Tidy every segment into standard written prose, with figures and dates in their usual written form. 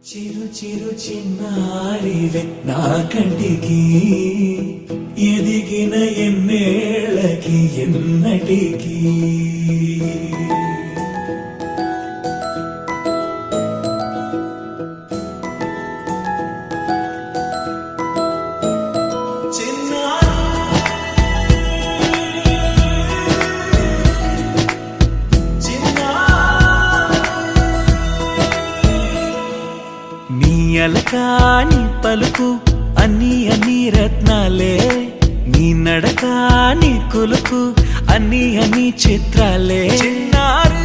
చిరు చిరు చిన్నారివే నా కంటికి ఎదిగిన ఎన్నేళ్ళకి ఎన్నటికి అలకాని పలుకు అన్ని అన్ని రత్నాలే నీ నడక నీ కులుకు అన్ని అన్ని చిత్రాలే చిన్నారు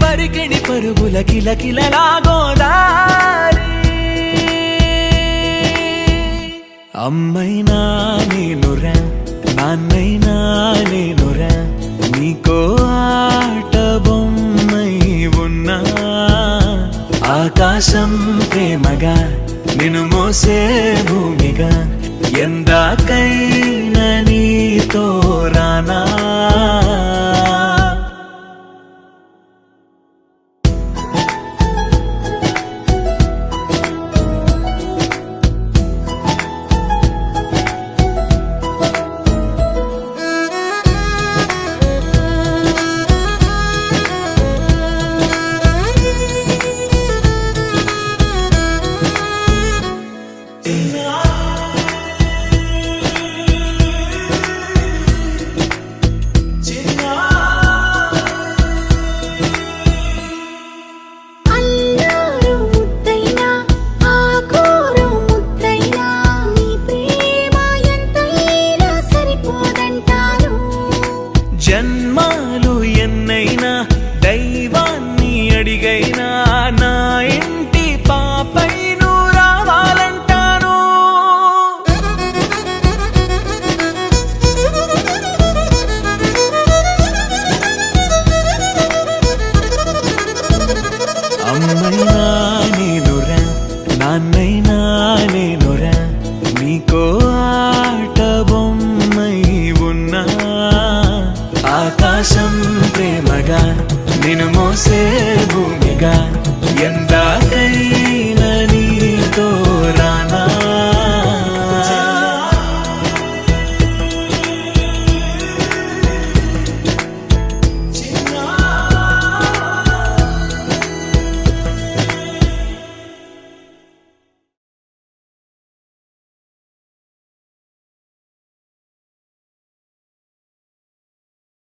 పరికిణి పరుగుల కిలకిలలాగోదారి అమ్మైనా నేనురా నాన్నైనా నేనురా నీకో ఆట బొమ్మై ఉన్నా ఆకాశం ప్రేమగా నిన్ను మోసే భూమిగా ఎందాకైనా నీతో రానా